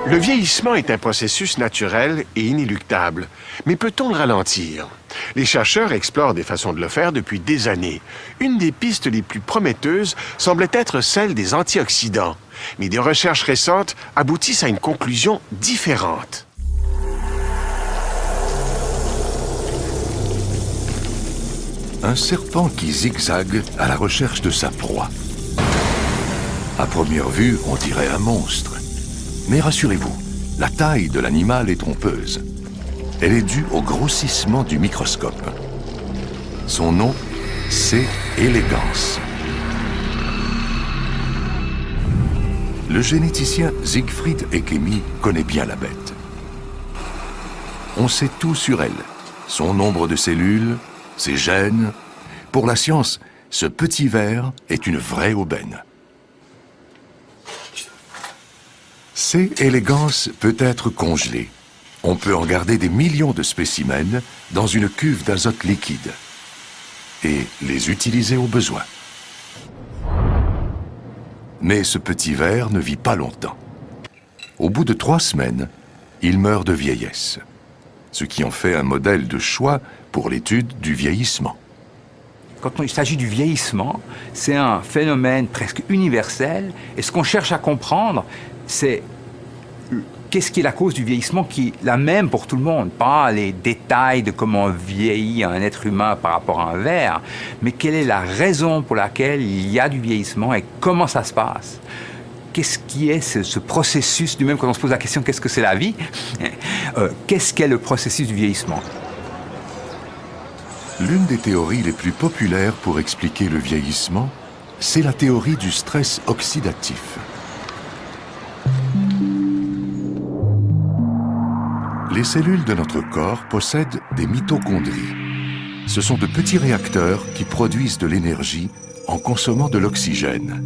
Le vieillissement est un processus naturel et inéluctable, mais peut-on le ralentir? Les chercheurs explorent des façons de le faire depuis des années. Une des pistes les plus prometteuses semblait être celle des antioxydants, mais des recherches récentes aboutissent à une conclusion différente. Un serpent qui zigzague à la recherche de sa proie. À première vue, on dirait un monstre. Mais rassurez-vous, la taille de l'animal est trompeuse. Elle est due au grossissement du microscope. Son nom, C. elegans. Le généticien Siegfried Ekemi connaît bien la bête. On sait tout sur elle, son nombre de cellules, ses gènes. Pour la science, ce petit ver est une vraie aubaine. C. elegans peut être congelé. On peut en garder des millions de spécimens dans une cuve d'azote liquide et les utiliser au besoin. Mais ce petit ver ne vit pas longtemps. Au bout de 3 semaines, il meurt de vieillesse, ce qui en fait un modèle de choix pour l'étude du vieillissement. Quand il s'agit du vieillissement, c'est un phénomène presque universel, et ce qu'on cherche à comprendre, c'est qu'est-ce qui est la cause du vieillissement qui est la même pour tout le monde, pas les détails de comment vieillit un être humain par rapport à un ver, mais quelle est la raison pour laquelle il y a du vieillissement et comment ça se passe. Qu'est-ce qui est ce processus, du même quand on se pose la question qu'est-ce que c'est la vie, qu'est-ce qu'est le processus du vieillissement? L'une des théories les plus populaires pour expliquer le vieillissement, c'est la théorie du stress oxydatif. Les cellules de notre corps possèdent des mitochondries. Ce sont de petits réacteurs qui produisent de l'énergie en consommant de l'oxygène.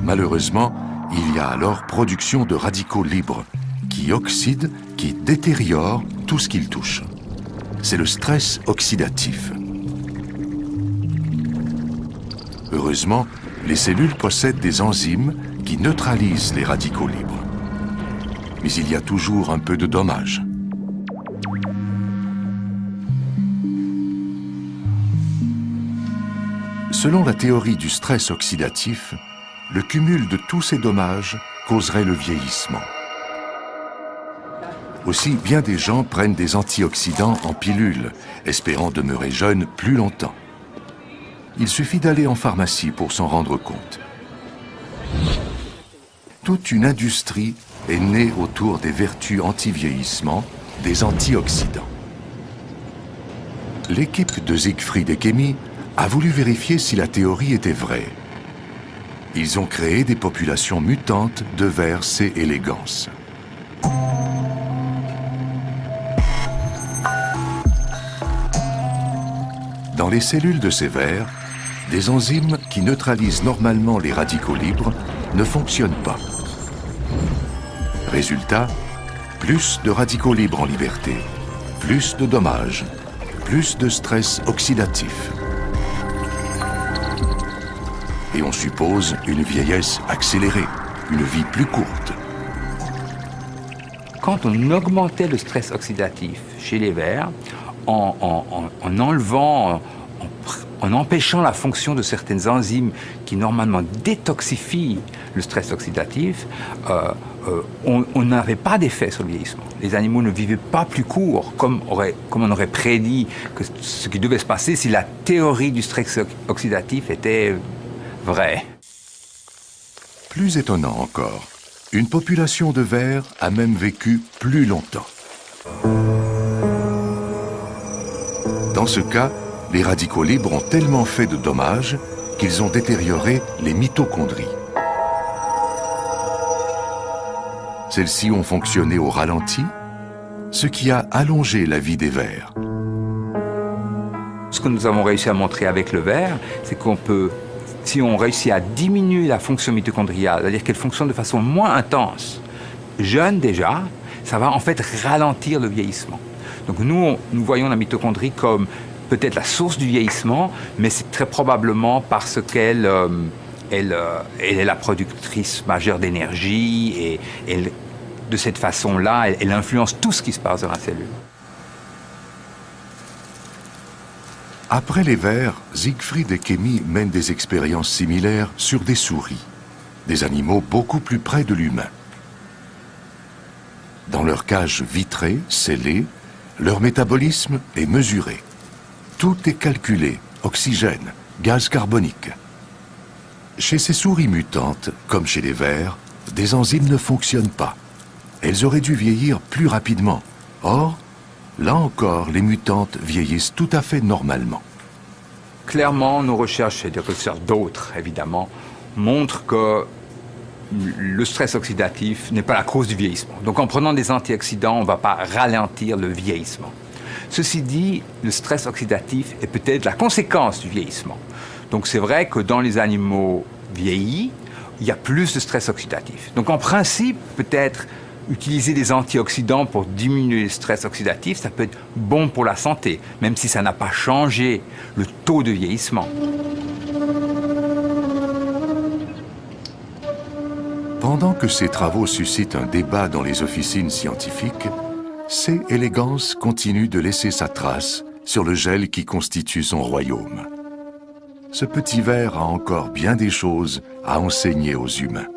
Malheureusement, il y a alors production de radicaux libres qui oxydent, qui détériorent tout ce qu'ils touchent. C'est le stress oxydatif. Heureusement, les cellules possèdent des enzymes qui neutralisent les radicaux libres. Mais il y a toujours un peu de dommages. Selon la théorie du stress oxydatif, le cumul de tous ces dommages causerait le vieillissement. Aussi, bien des gens prennent des antioxydants en pilule, espérant demeurer jeunes plus longtemps. Il suffit d'aller en pharmacie pour s'en rendre compte. Toute une industrie est née autour des vertus anti-vieillissement des antioxydants. L'équipe de Siegfried Ekemi a voulu vérifier si la théorie était vraie. Ils ont créé des populations mutantes de vers C. elegans. Dans les cellules de ces vers, des enzymes qui neutralisent normalement les radicaux libres ne fonctionnent pas. Résultat, plus de radicaux libres en liberté, plus de dommages, plus de stress oxydatif. Et on suppose une vieillesse accélérée, une vie plus courte. Quand on augmentait le stress oxydatif chez les vers, en enlevant, en empêchant la fonction de certaines enzymes qui normalement détoxifient le stress oxydatif, on n'avait pas d'effet sur le vieillissement. Les animaux ne vivaient pas plus court, comme on aurait prédit que ce qui devait se passer si la théorie du stress oxydatif était vraie. Plus étonnant encore, une population de vers a même vécu plus longtemps. Dans ce cas, les radicaux libres ont tellement fait de dommages qu'ils ont détérioré les mitochondries. Celles-ci ont fonctionné au ralenti, ce qui a allongé la vie des vers. Ce que nous avons réussi à montrer avec le ver, c'est qu'on peut, si on réussit à diminuer la fonction mitochondriale, c'est-à-dire qu'elle fonctionne de façon moins intense, jeune déjà, ça va en fait ralentir le vieillissement. Donc nous voyons la mitochondrie comme peut-être la source du vieillissement, mais c'est très probablement parce qu'elle elle est la productrice majeure d'énergie et de cette façon-là, elle influence tout ce qui se passe dans la cellule. Après les vers, Siegfried et Kémy mènent des expériences similaires sur des souris, des animaux beaucoup plus près de l'humain. Dans leur cage vitrée, scellée, leur métabolisme est mesuré. Tout est calculé, oxygène, gaz carbonique. Chez ces souris mutantes, comme chez les vers, des enzymes ne fonctionnent pas. Elles auraient dû vieillir plus rapidement. Or, là encore, les mutantes vieillissent tout à fait normalement. Clairement, nos recherches, et des recherches d'autres évidemment, montrent que le stress oxydatif n'est pas la cause du vieillissement. Donc en prenant des antioxydants, on ne va pas ralentir le vieillissement. Ceci dit, le stress oxydatif est peut-être la conséquence du vieillissement. Donc c'est vrai que dans les animaux vieillis, il y a plus de stress oxydatif. Donc en principe, peut-être utiliser des antioxydants pour diminuer le stress oxydatif, ça peut être bon pour la santé, même si ça n'a pas changé le taux de vieillissement. Pendant que ces travaux suscitent un débat dans les officines scientifiques, C. elegans continue de laisser sa trace sur le gel qui constitue son royaume. Ce petit ver a encore bien des choses à enseigner aux humains.